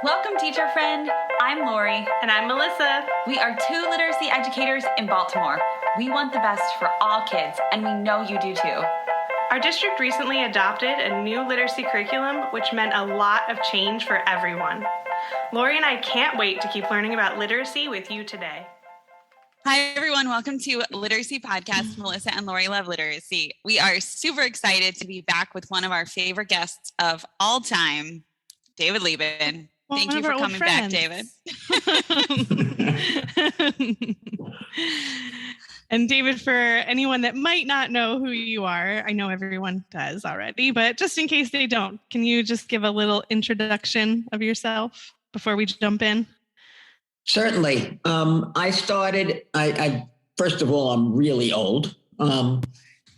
Welcome, teacher friend. I'm Lori. And I'm Melissa. We are two literacy educators in Baltimore. We want the best for all kids, and we know you do too. Our district recently adopted a new literacy curriculum, which meant a lot of change for everyone. Lori and I can't wait to keep learning about literacy with you today. Hi, everyone. Welcome to Literacy Podcast. Melissa and Lori love literacy. We are super excited to be back with one of our favorite guests of all time, David Liben. Thank you for coming back, David. And David, for anyone that might not know who you are, I know everyone does already, but just in case they don't, can you just give a little introduction of yourself before we jump in? Certainly. I first of all, I'm really old.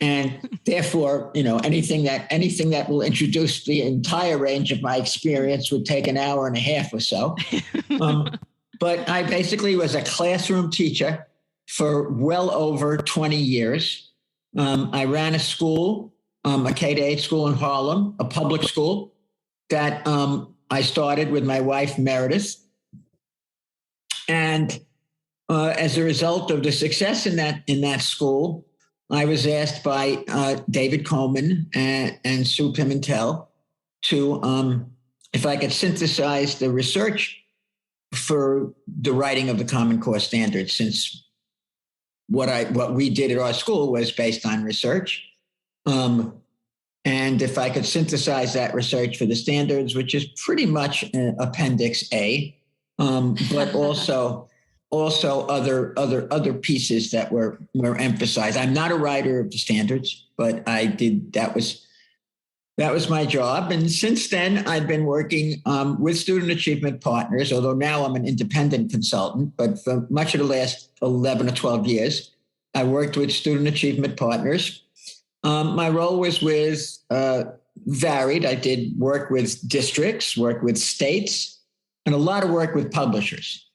And therefore, anything that will introduce the entire range of my experience would take an hour and a half or so. But I basically was a classroom teacher for well over 20 years. I ran a school, a K-8 school in Harlem, a public school that I started with my wife, Meredith. And as a result of the success in that school, I was asked by David Coleman and Sue Pimentel to, if I could synthesize the research for the writing of the Common Core standards, since what we did at our school was based on research. And if I could synthesize that research for the standards, which is pretty much Appendix A, but also other pieces that were emphasized. I'm not a writer of the standards, but I did. That was my job. And since then, I've been working with Student Achievement Partners, although now I'm an independent consultant. But for much of the last 11 or 12 years, I worked with Student Achievement Partners. My role was varied. I did work with districts, work with states, and a lot of work with publishers.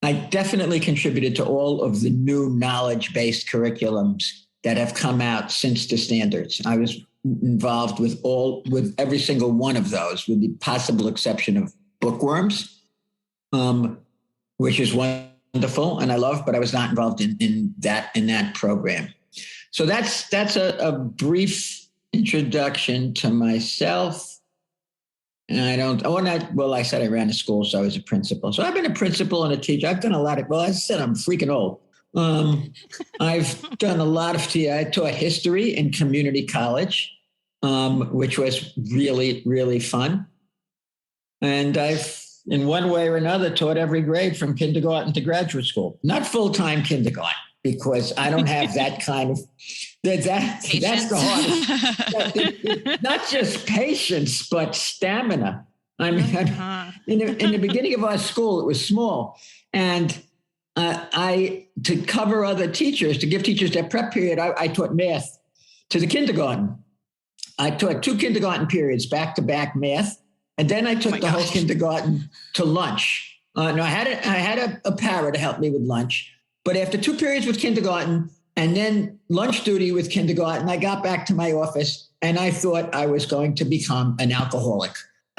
I definitely contributed to all of the new knowledge-based curriculums that have come out since the standards. I was involved with every single one of those, with the possible exception of bookworms, which is wonderful and I love, but I was not involved in that program. So that's a brief introduction to myself. And I said I ran a school, so I was a principal. So I've been a principal and a teacher. I've done a lot of, as I said, I'm freaking old. I've done a lot of, I taught history in community college, which was really, really fun. And I've, in one way or another, taught every grade from kindergarten to graduate school. Not full-time kindergarten, because I don't have that kind of, that's the hardest. Not just patience, but stamina. I mean, in the beginning of our school, it was small. And to cover other teachers, to give teachers their prep period, I taught math to the kindergarten. I taught 2 kindergarten periods, back-to-back math. And then I took whole kindergarten to lunch. I had a para to help me with lunch. But after 2 periods with kindergarten and then lunch duty with kindergarten, I got back to my office and I thought I was going to become an alcoholic.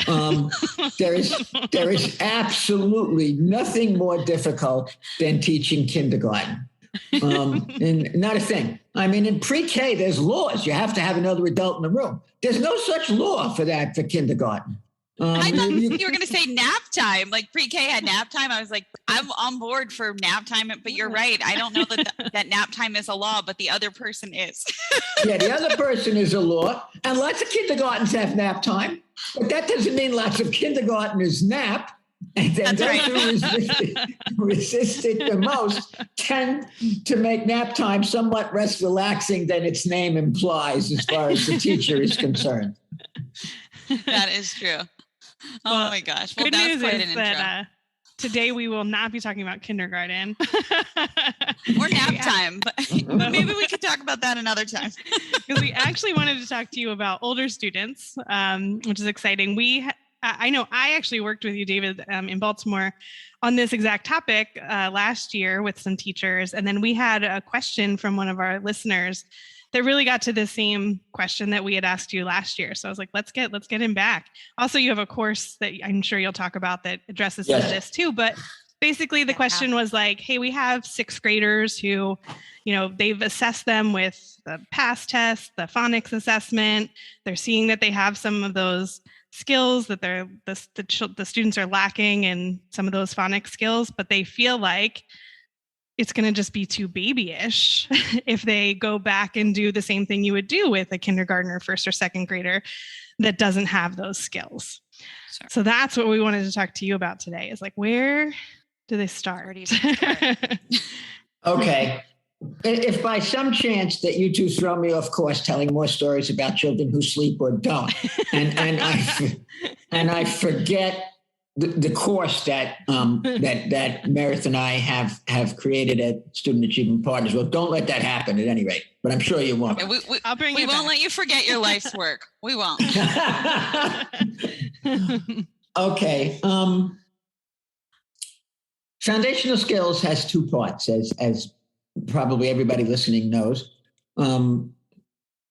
There is absolutely nothing more difficult than teaching kindergarten. And not a thing. I mean, in pre-K, there's laws. You have to have another adult in the room. There's no such law for that for kindergarten. I thought you were going to say nap time, like pre-K had nap time. I was like, I'm on board for nap time, but you're right. I don't know that nap time is a law, but the other person is. Yeah, the other person is a law. And lots of kindergartens have nap time, but that doesn't mean lots of kindergartners nap. And then those who resist it the most tend to make nap time somewhat less relaxing than its name implies as far as the teacher is concerned. That is true. Oh my gosh. Well, good that's news quite is an that today we will not be talking about kindergarten. Or nap time, but maybe we could talk about that another time. Because we actually wanted to talk to you about older students, which is exciting. I know I actually worked with you, David, in Baltimore on this exact topic last year with some teachers. And then we had a question from one of our listeners that really got to the same question that we had asked you last year. So I was like, let's get him back. Also, you have a course that I'm sure you'll talk about that addresses some of this too. But basically the question was like, hey, we have sixth graders who, they've assessed them with the PASS test, the phonics assessment. They're seeing that they have some of those skills that the students are lacking in some of those phonics skills, but they feel like it's going to just be too babyish if they go back and do the same thing you would do with a kindergartner, first or second grader that doesn't have those skills. Sure. So that's what we wanted to talk to you about today, is like, where do they start? Okay. If by some chance that you two throw me off course telling more stories about children who sleep or don't, and I forget the course that Meredith and I have created at Student Achievement Partners, well, don't let that happen at any rate. But I'm sure you won't. Okay, we won't let you forget your life's work. We won't. Okay. Foundational skills has two parts, as probably everybody listening knows.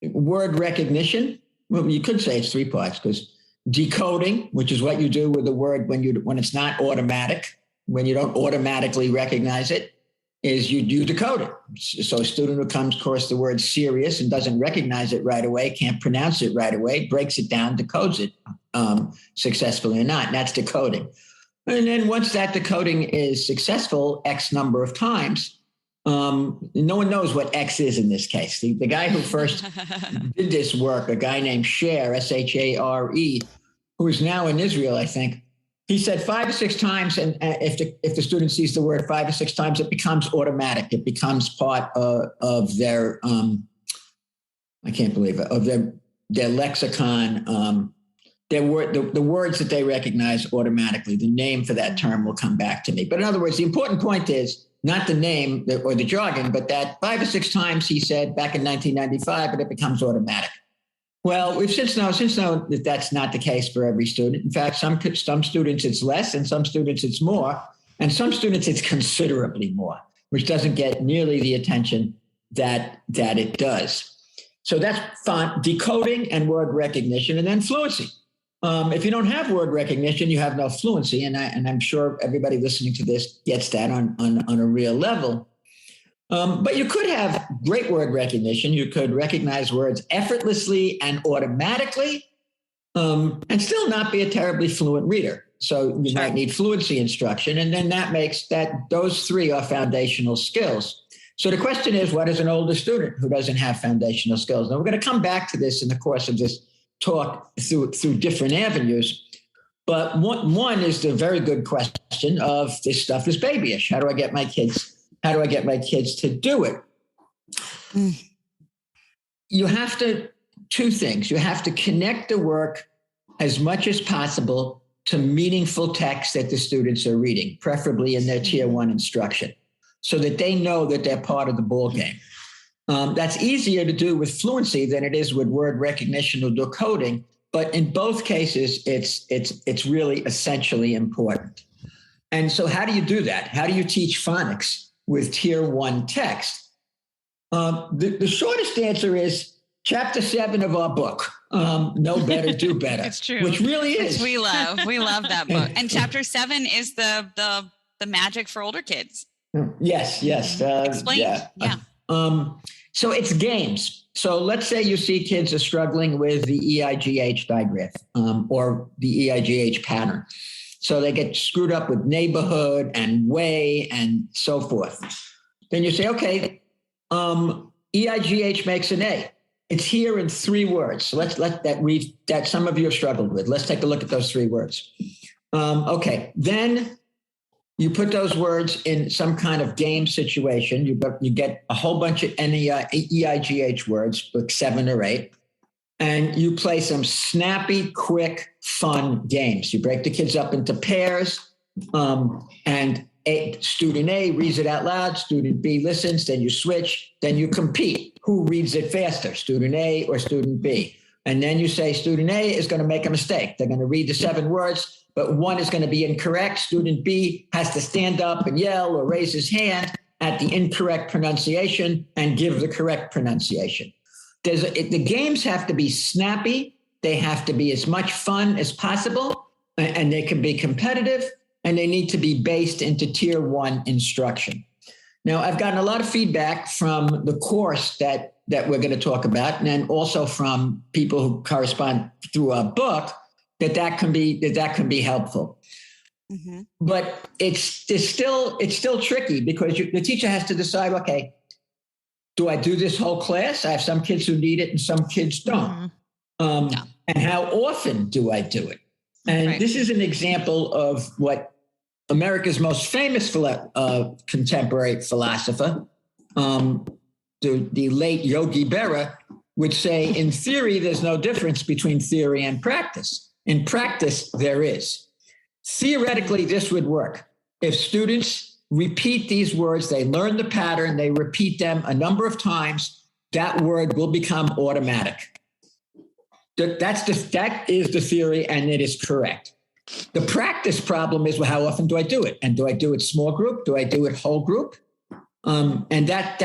Word recognition, well, you could say it's three parts, because decoding, which is what you do with a word when it's not automatic, when you don't automatically recognize it, is you decode it. So a student who comes across the word serious and doesn't recognize it right away, can't pronounce it right away, breaks it down, decodes it successfully or not. And that's decoding. And then once that decoding is successful X number of times, no one knows what X is in this case. The guy who first did this work, a guy named Share, S-H-A-R-E, who is now in Israel, I think, he said 5 or 6 times, and if the student sees the word 5 or 6 times, it becomes automatic. It becomes part of their, I can't believe it, of their lexicon, the words that they recognize automatically. The name for that term will come back to me. But in other words, the important point is not the name or the jargon, but that 5 or 6 times he said back in 1995, but it becomes automatic. Well, we've since known that that's not the case for every student. In fact, some students it's less, and some students it's more, and some students it's considerably more, which doesn't get nearly the attention that it does. So that's decoding and word recognition, and then fluency. If you don't have word recognition, you have no fluency, and I'm sure everybody listening to this gets that on a real level. But you could have great word recognition. You could recognize words effortlessly and automatically, and still not be a terribly fluent reader. So you might need fluency instruction, and then that makes those 3 are foundational skills. So the question is, what is an older student who doesn't have foundational skills? Now we're going to come back to this in the course of this talk through different avenues. But one is the very good question of, this stuff is babyish. How do I get my kids to do it? You have to, 2 things. You have to connect the work as much as possible to meaningful text that the students are reading, preferably in their tier 1 instruction, so that they know that they're part of the ball game. That's easier to do with fluency than it is with word recognition or decoding. But in both cases, it's really essentially important. And so how do you do that? How do you teach phonics with tier 1 text? The shortest answer is chapter 7 of our book, Know Better, Do Better. It's true. Which really is. Which we love. We love that book. And chapter 7 is the magic for older kids. Yes. Explain. Yeah. So it's games. So let's say you see kids are struggling with the EIGH digraph or the EIGH pattern. So they get screwed up with neighborhood and way and so forth. Then you say, okay, EIGH makes an A. It's here in 3 words. So let's let that some of you have struggled with. Let's take a look at those 3 words. Okay, then you put those words in some kind of game situation. You get a whole bunch of EIGH words, like 7 or 8, and you play some snappy, quick, fun games. You break the kids up into pairs, and student A reads it out loud, student B listens, then you switch, then you compete. Who reads it faster, student A or student B? And then you say student A is going to make a mistake. They're going to read the 7 words, but 1 is going to be incorrect. Student B has to stand up and yell or raise his hand at the incorrect pronunciation and give the correct pronunciation. the games have to be snappy. They have to be as much fun as possible, and they can be competitive, and they need to be based into tier 1 instruction. Now, I've gotten a lot of feedback from the course that we're going to talk about, and then also from people who correspond through our book, that can be helpful. Mm-hmm. But it's still tricky because the teacher has to decide, okay, do I do this whole class? I have some kids who need it and some kids don't. Mm-hmm. And how often do I do it? And This is an example of what America's most famous contemporary philosopher, the late Yogi Berra, would say, in theory, there's no difference between theory and practice. In practice, there is. Theoretically, this would work. If students repeat these words, they learn the pattern, they repeat them a number of times, that word will become automatic. That is the theory, and it is correct. The practice problem is, well, how often do I do it? And do I do it small group? Do I do it whole group? And that's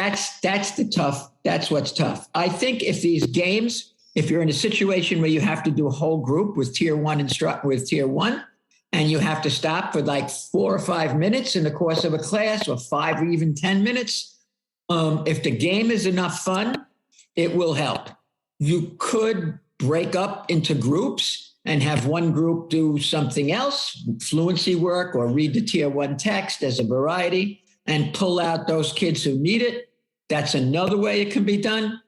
what's tough. I think if these games, if you're in a situation where you have to do a whole group with tier 1 and you have to stop for like 4 or 5 minutes in the course of a class, or 5 or even 10 minutes, if the game is enough fun, it will help. You could break up into groups and have one group do something else, fluency work, or read the tier 1 text as a variety, and pull out those kids who need it. That's another way it can be done.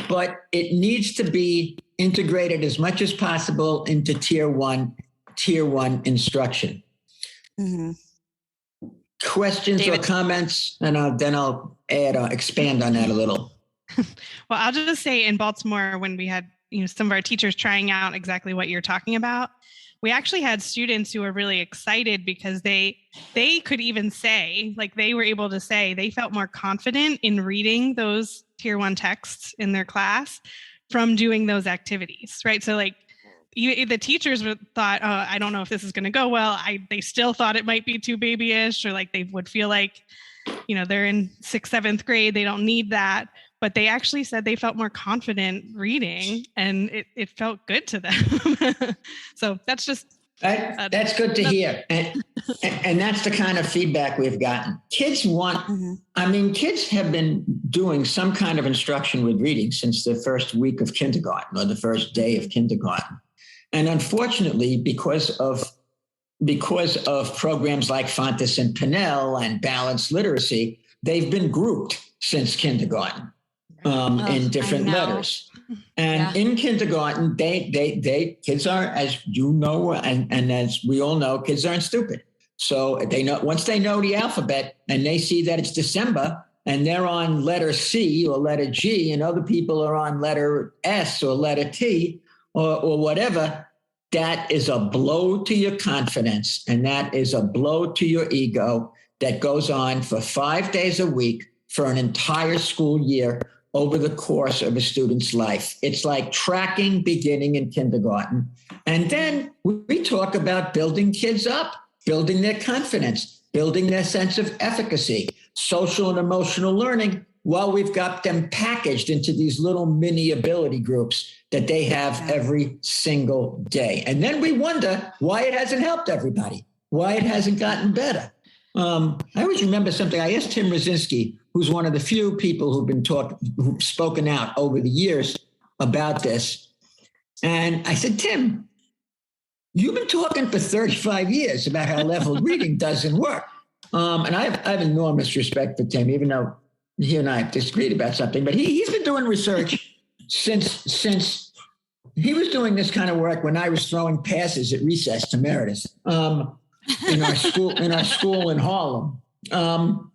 But it needs to be integrated as much as possible into tier one instruction. Mm-hmm. Questions, David, or comments? And then I'll expand on that a little. Well, I'll just say, in Baltimore, when we had some of our teachers trying out exactly what you're talking about, we actually had students who were really excited because they could even say, like, they were able to say they felt more confident in reading those tier 1 texts in their class from doing those activities, right? So like the teachers thought, oh, I don't know if this is going to go well. They still thought it might be too babyish, or like they would feel like, they're in 6th, 7th grade. They don't need that. But they actually said they felt more confident reading, and it felt good to them. So that's just... That's good to hear. And that's the kind of feedback we've gotten. Kids kids have been doing some kind of instruction with reading since the first week of kindergarten, or the first day of kindergarten. And unfortunately, because of programs like Fontes and Pinnell and balanced literacy, they've been grouped since kindergarten. In different letters. And in kindergarten, they kids are, as you know, and as we all know, kids aren't stupid. So they know, once they know the alphabet and they see that it's December and they're on letter C or letter G and other people are on letter S or letter T or whatever, that is a blow to your confidence, and that is a blow to your ego that goes on for 5 days a week for an entire school year over the course of a student's life. It's like tracking beginning in kindergarten. And then we talk about building kids up, building their confidence, building their sense of efficacy, social and emotional learning, while we've got them packaged into these little mini ability groups that they have every single day. And then we wonder why it hasn't helped everybody, why it hasn't gotten better. I always remember something. I asked Tim Rosinski, who's one of the few people who've spoken out over the years about this. And I said, Tim, you've been talking for 35 years about how leveled reading doesn't work. And I have enormous respect for Tim, even though he and I have disagreed about something. But he's been doing research since he was doing this kind of work when I was throwing passes at recess to Meredith. In our school in Harlem, and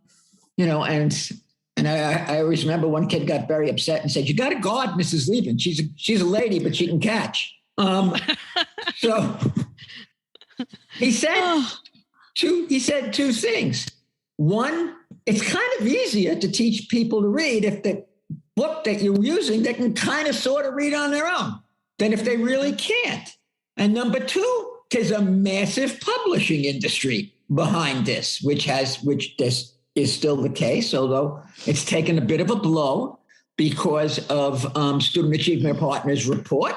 I always remember one kid got very upset and said, "You got to guard Mrs. Liben. She's a lady, but she can catch." So he said two things. One, it's kind of easier to teach people to read if the book that you're using, they can kind of sort of read on their own, than if they really can't. And number two, there's a massive publishing industry behind this, which this is still the case, although it's taken a bit of a blow because of Student Achievement Partners report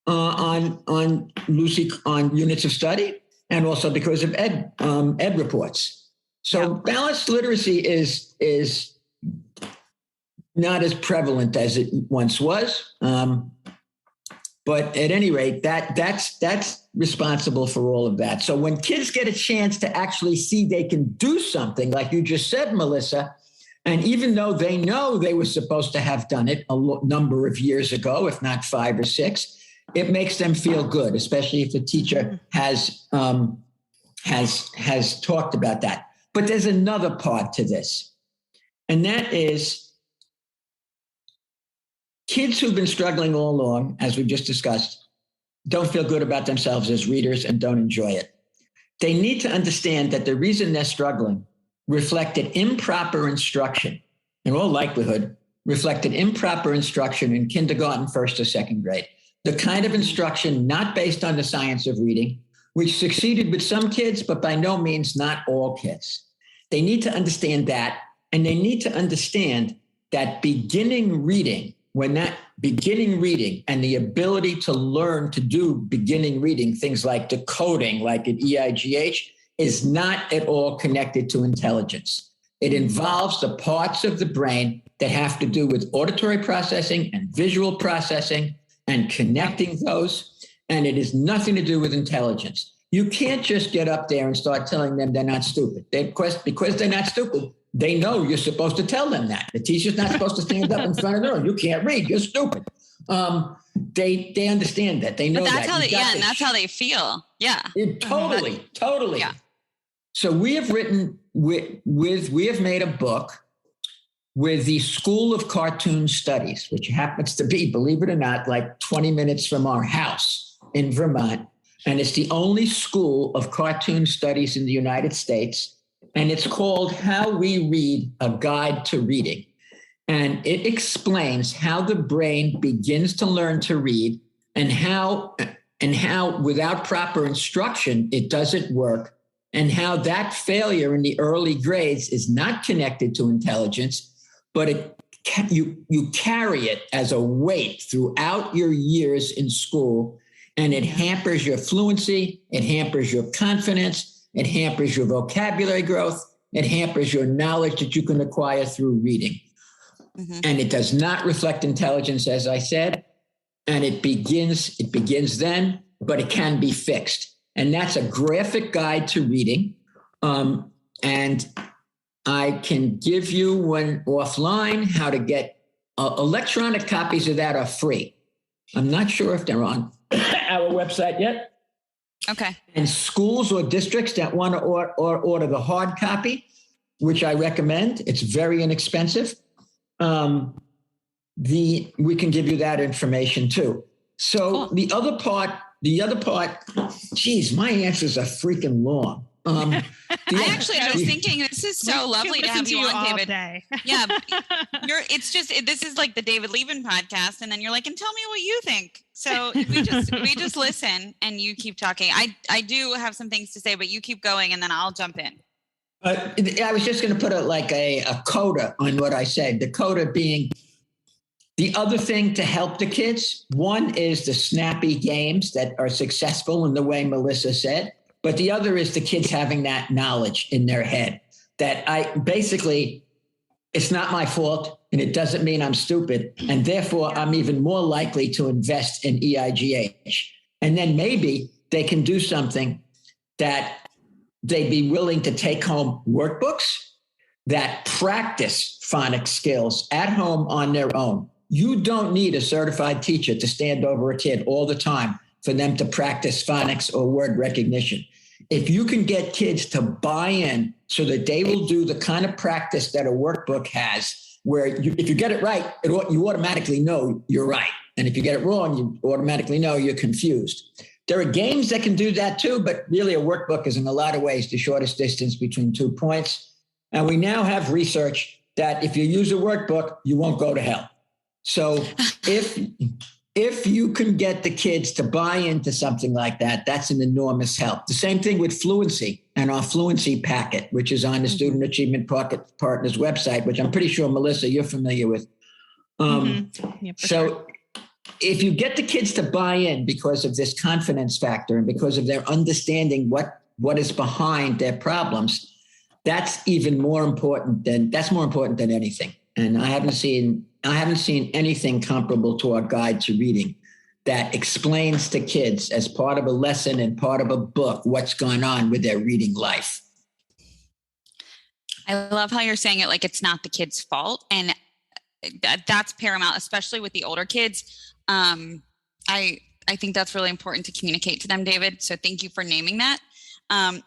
on units of study, and also because of ed reports. So balanced literacy is not as prevalent as it once was. But at any rate, that's responsible for all of that. So when kids get a chance to actually see they can do something, like you just said, Melissa, and even though they know they were supposed to have done it a number of years ago, if not 5 or 6, it makes them feel good, especially if the teacher has talked about that. But there's another part to this, and that is kids who've been struggling all along, as we've just discussed, don't feel good about themselves as readers and don't enjoy it. They need to understand that the reason they're struggling reflected improper instruction, in all likelihood, reflected improper instruction in kindergarten, 1st or 2nd grade. The kind of instruction not based on the science of reading, which succeeded with some kids, but by no means not all kids. They need to understand that, and they need to understand that beginning reading, when that beginning reading and the ability to learn to do beginning reading, things like decoding, like at EIGH, is not at all connected to intelligence. It involves the parts of the brain that have to do with auditory processing and visual processing and connecting those, and it has nothing to do with intelligence. You can't just get up there and start telling them they're not stupid. Because they're not stupid, they know you're supposed to tell them that. The teacher's not supposed to stand up in front of them. You can't read. You're stupid. They understand that. They know but that's that. How they, and that's how they feel. Yeah. Totally. Yeah. So we have written we have made a book with the School of Cartoon Studies, which happens to be, believe it or not, like 20 minutes from our house in Vermont. And it's the only school of cartoon studies in the United States. And it's called How We Read, A Guide to Reading. And it explains how the brain begins to learn to read and how without proper instruction, it doesn't work, and how that failure in the early grades is not connected to intelligence, but you carry it as a weight throughout your years in school, and it hampers your fluency, it hampers your confidence, it hampers your vocabulary growth. It hampers your knowledge that you can acquire through reading. Mm-hmm. And it does not reflect intelligence, as I said. And it begins then, but it can be fixed. And that's a graphic guide to reading. And I can give you one offline how to get electronic copies of that are free. I'm not sure if they're on our website yet. Okay. And schools or districts that want to order the hard copy, which I recommend, it's very inexpensive. We can give you that information too. So cool. the other part, geez, my answers are freaking long. I was thinking this is so lovely to have you on, David. Day. Yeah, this is like the David Liben podcast, and then you're like, and tell me what you think. So we just listen, and you keep talking. I do have some things to say, but you keep going, and then I'll jump in. I was just going to put a coda on what I said. The coda being the other thing to help the kids. One is the snappy games that are successful in the way Melissa said. But the other is the kids having that knowledge in their head that it's not my fault and it doesn't mean I'm stupid. And therefore, I'm even more likely to invest in EIGH. And then maybe they can do something that they'd be willing to take home workbooks that practice phonics skills at home on their own. You don't need a certified teacher to stand over a kid all the time for them to practice phonics or word recognition. If you can get kids to buy in so that they will do the kind of practice that a workbook has, where if you get it right, you automatically know you're right. And if you get it wrong, you automatically know you're confused. There are games that can do that too, but really a workbook is in a lot of ways the shortest distance between 2 points. And we now have research that if you use a workbook, you won't go to hell. So if you can get the kids to buy into something like that, that's an enormous help. The same thing with fluency and our fluency packet, which is on the Student Achievement Partners website, which I'm pretty sure, Melissa, you're familiar with. So if you get the kids to buy in because of this confidence factor and because of their understanding what is behind their problems, that's more important than anything. And I haven't seen anything comparable to our guide to reading that explains to kids as part of a lesson and part of a book what's going on with their reading life. I love how you're saying it like it's not the kid's fault. And that's paramount, especially with the older kids. I think that's really important to communicate to them, David. So thank you for naming that.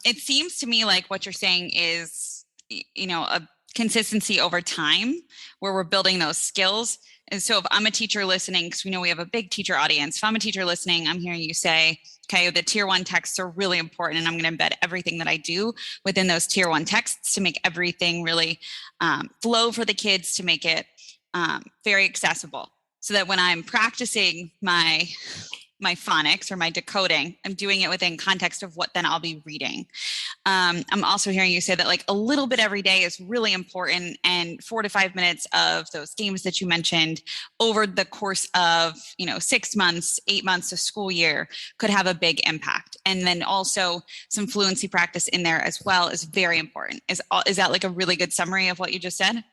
It seems to me like what you're saying is, a consistency over time where we're building those skills. And so if I'm a teacher listening, because we know we have a big teacher audience, if I'm a teacher listening, I'm hearing you say, okay, the tier 1 texts are really important, and I'm going to embed everything that I do within those tier 1 texts to make everything really flow for the kids, to make it very accessible, so that when I'm practicing my phonics or my decoding, I'm doing it within context of what then I'll be reading. I'm also hearing you say that like a little bit every day is really important, and 4 to 5 minutes of those games that you mentioned over the course of 6 months, 8 months, a school year could have a big impact. And then also some fluency practice in there as well is very important. Is that like a really good summary of what you just said?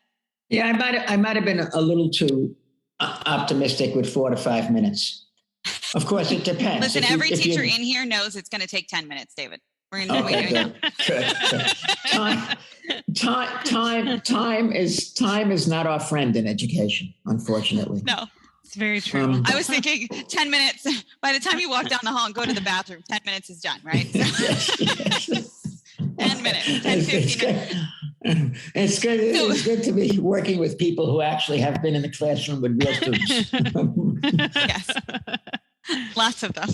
Yeah, I might have been a little too optimistic with 4 to 5 minutes. Of course, it depends. Listen, every teacher in here knows it's going to take 10 minutes, David. We're going to be doing that. Time is not our friend in education, unfortunately. No, it's very true. I was thinking 10 minutes. By the time you walk down the hall and go to the bathroom, 10 minutes is done, right? Yes. 10 minutes, 10, 15 minutes. It's good. It's good to be working with people who actually have been in the classroom with real students. Yes, lots of them.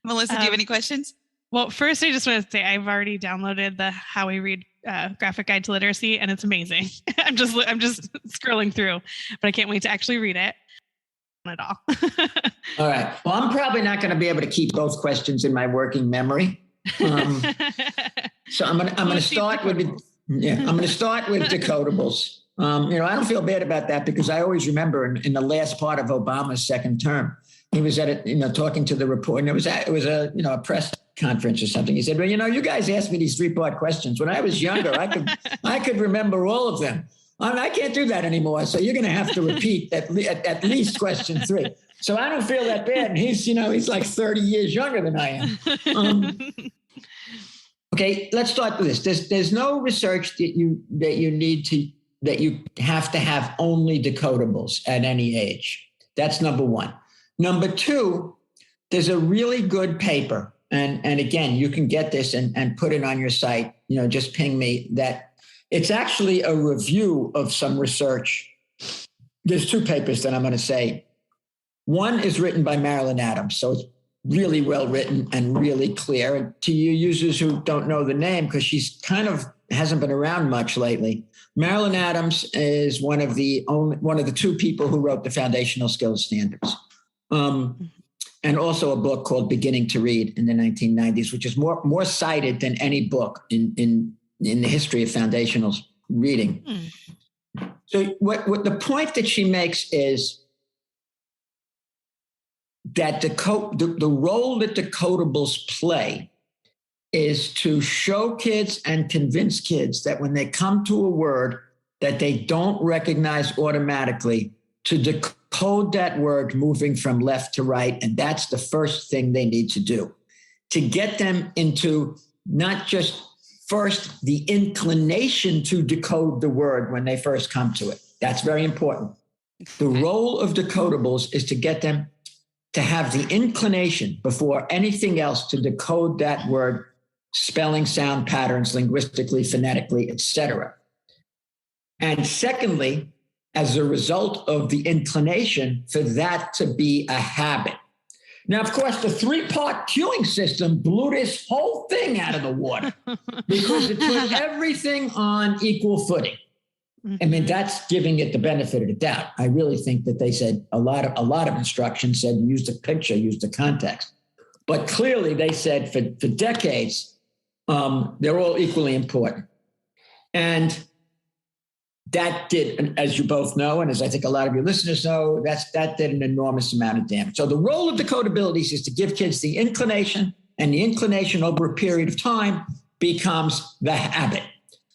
Melissa, do you have any questions? Well, first, I just want to say I've already downloaded the How We Read graphic guide to literacy, and it's amazing. I'm just scrolling through, but I can't wait to actually read it. At all. All right. Well, I'm probably not going to be able to keep both questions in my working memory. So I'm gonna start with decodables. I don't feel bad about that because I always remember in the last part of Obama's second term, he was at it, talking to the reporter, and it was a press conference or something. He said, "Well, you guys asked me these 3-part questions. When I was younger, I could remember all of them. I can't do that anymore. So you're going to have to repeat at least question 3." So I don't feel that bad. And he's like 30 years younger than I am. Okay, let's start with this. There's no research that you have to have only decodables at any age. That's number one. Number two, there's a really good paper. And again, you can get this and put it on your site. Just ping me that. It's actually a review of some research. There's 2 papers that I'm going to say. One is written by Marilyn Adams, so it's really well written and really clear. And to you users who don't know the name, because she's kind of hasn't been around much lately, Marilyn Adams is one of the 2 people who wrote the foundational skills standards, and also a book called Beginning to Read in the 1990s, which is more cited than any book in the history of foundational reading. So what the point that she makes is that the role that decodables play is to show kids and convince kids that when they come to a word that they don't recognize automatically, to decode that word moving from left to right. And that's the first thing they need to do, to get them into not just first the inclination to decode the word when they first come to it. That's very important. The role of decodables is to get them to have the inclination before anything else to decode that word, spelling, sound patterns, linguistically, phonetically, etc. And secondly, as a result of the inclination, for that to be a habit. Now, of course, the 3-part cueing system blew this whole thing out of the water because it put everything on equal footing. I mean, that's giving it the benefit of the doubt. I really think that they said a lot of instruction said use the picture, use the context. But clearly they said for decades, they're all equally important. And that did, and as you both know, and as I think a lot of your listeners know, that did an enormous amount of damage. So the role of decodabilities is to give kids the inclination, and the inclination over a period of time becomes the habit.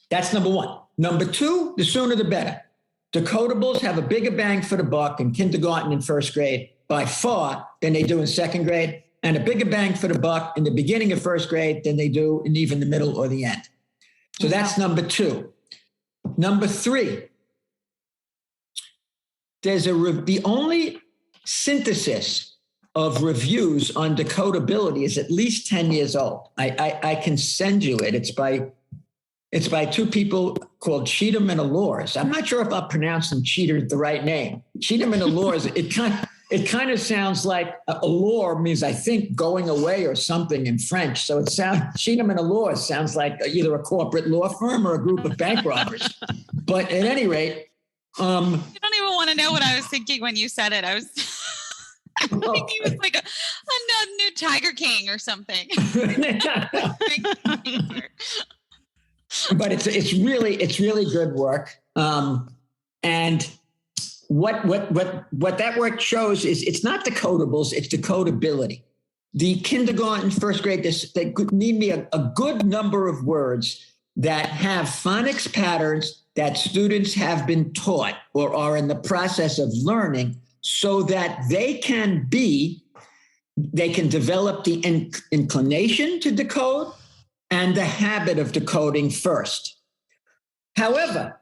That's number one. Number two, the sooner the better. Decodables have a bigger bang for the buck in kindergarten and first grade by far than they do in second grade, and a bigger bang for the buck in the beginning of first grade than they do in even the middle or the end. So that's number two. Number three, there's the only synthesis of reviews on decodability is at least 10 years old. I can send you it. It's by two people called Cheatham and Allures. I'm not sure if I'll pronounce them Cheater the right name. Cheatham and Allures, it kind of sounds like allure means, I think, going away or something in French. So it sounds, Cheatham and Allures sounds like either a corporate law firm or a group of bank robbers. But at any rate, you don't even want to know what I was thinking when you said it. I was thinking it was like a new Tiger King or something. But it's really good work. And what that work shows is it's not decodables, it's decodability. The kindergarten, first grade, they need me a good number of words that have phonics patterns that students have been taught or are in the process of learning, so that they can develop the inclination to decode and the habit of decoding first. However,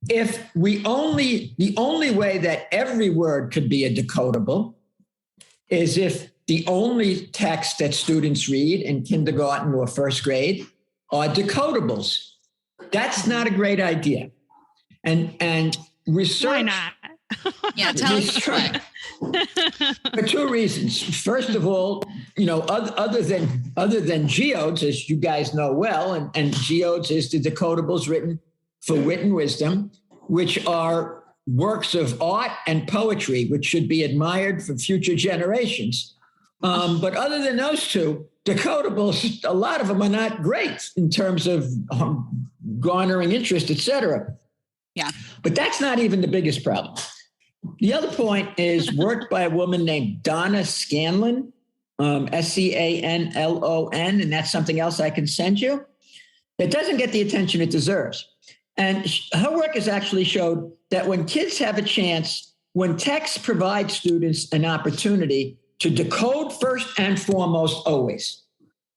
if the only way that every word could be a decodable is if the only text that students read in kindergarten or first grade are decodables. That's not a great idea. And research. Why not? Yeah, tell us why. For two reasons. First of all, other than geodes, as you guys know well, and geodes is the decodables written for wit and wisdom, which are works of art and poetry, which should be admired for future generations. But other than those two, decodables, a lot of them are not great in terms of garnering interest, et cetera. Yeah. But that's not even the biggest problem. The other point is work by a woman named Donna Scanlon, Scanlon, and that's something else I can send you. It doesn't get the attention it deserves. And her work has actually showed that when kids have a chance, when text provides students an opportunity to decode first and foremost always,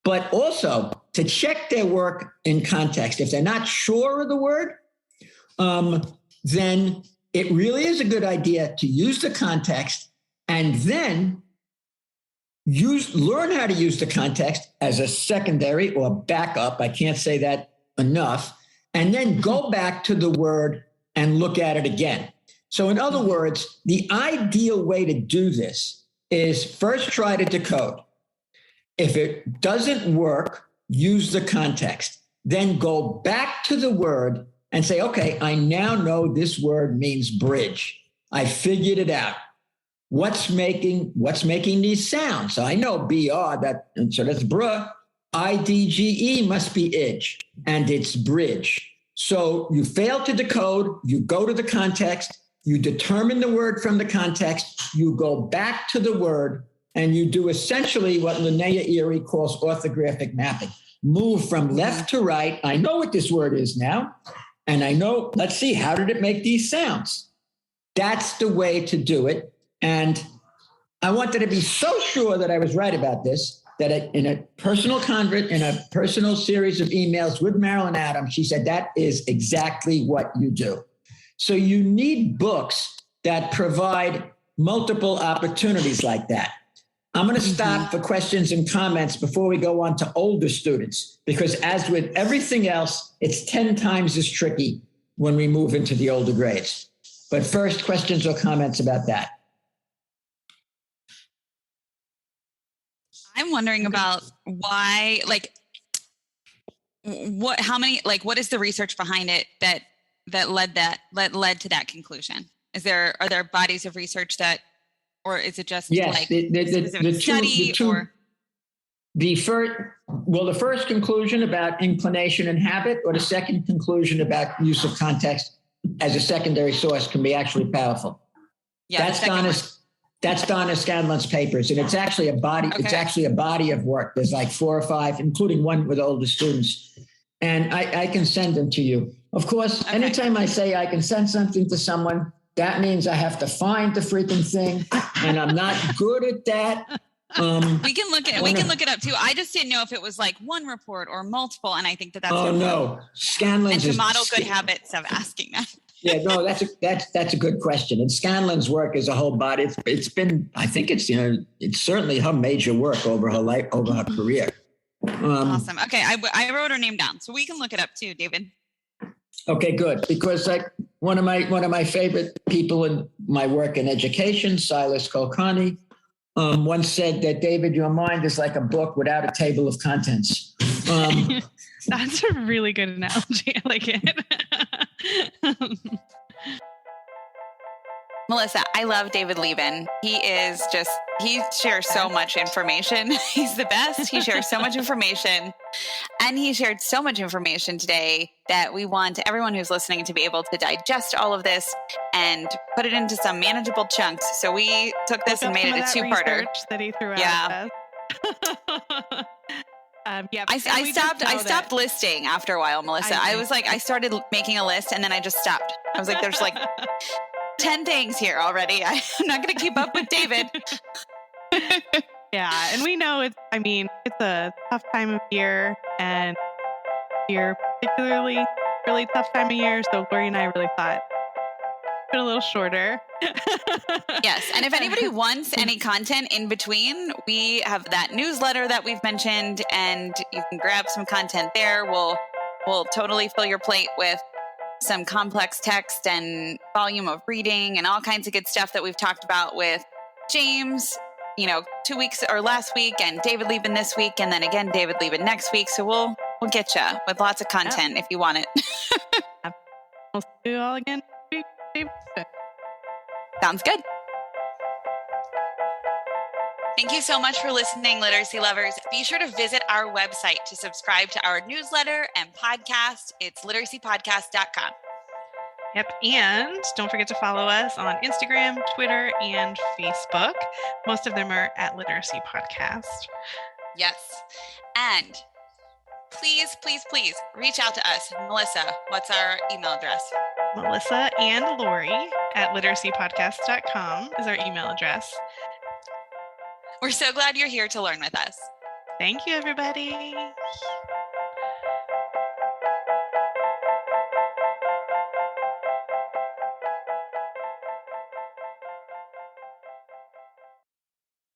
but also to check their work in context. If they're not sure of the word, then it really is a good idea to use the context and then learn how to use the context as a secondary or backup. I can't say that enough. And then go back to the word and look at it again. So in other words, the ideal way to do this is first try to decode. If it doesn't work, use the context. Then go back to the word and say, okay, I now know this word means bridge. I figured it out. What's making these sounds? So I know BR, so that's bruh. IDGE must be idge, and it's bridge. So you fail to decode, you go to the context, you determine the word from the context, you go back to the word, and you do essentially what Linnea Erie calls orthographic mapping. Move from left to right. I know what this word is now. And I know, let's see, how did it make these sounds? That's the way to do it. And I wanted to be so sure that I was right about this, that in a personal series of emails with Marilyn Adams, she said, that is exactly what you do. So you need books that provide multiple opportunities like that. I'm going to stop for questions and comments before we go on to older students, because as with everything else, it's 10 times as tricky when we move into the older grades. But first, questions or comments about that? I'm wondering about why, what is the research behind it that led to that conclusion? Are there bodies of research that, or is it just the study? The first conclusion about inclination and habit, or the second conclusion about use of context? as a secondary source can be actually powerful. Yeah, That's Donna Scanlon's papers, and it's actually a body. Okay. It's actually a body of work. There's like 4 or 5, including one with older students, and I can send them to you. Of course, Okay. anytime I say I can send something to someone, that means I have to find the freaking thing, and I'm not good at that. We can look it up too. I just didn't know if it was like one report or multiple, and I think that's important. No, Scanlon's and to model good habits of asking that. Yeah, no, that's a good question. And Scanlon's work is a whole body. It's been, I think it's certainly her major work over her life, over her career. Awesome. Okay, I wrote her name down, so we can look it up too, David. Okay, good. Because like one of my favorite people in my work in education, Silas Kulkarni, once said that, David, your mind is like a book without a table of contents. That's a really good analogy. I like it. Melissa, I love David Liben. He shares so much information. He's the best. He shares so much information. And he shared so much information today that we want everyone who's listening to be able to digest all of this and put it into some manageable chunks. So we took this and made it a 2-parter. That he threw Yeah. At us. I stopped listing after a while, Melissa. I started making a list and then I just stopped. I was like, there's like 10 things here already. I'm not going to keep up with David. Yeah. And we know it's a tough time of year, and you're particularly really tough time of year. So Lori and I really thought a little shorter. Yes. And if anybody wants any content in between, we have that newsletter that we've mentioned, and you can grab some content there. We'll totally fill your plate with some complex text and volume of reading and all kinds of good stuff that we've talked about with James, 2 weeks or last week, and David Liben this week, and then again David Liben next week. So we'll get you with lots of content if you want it. We'll see you all again next week. Sounds good. Thank you so much for listening, literacy lovers. Be sure to visit our website to subscribe to our newsletter and podcast. It's literacypodcast.com. Yep. And don't forget to follow us on Instagram, Twitter, and Facebook. Most of them are at Literacy Podcast. Yes. And please, please, please reach out to us. Melissa, what's our email address? Melissa and Lori at literacypodcast.com is our email address. We're so glad you're here to learn with us. Thank you, everybody.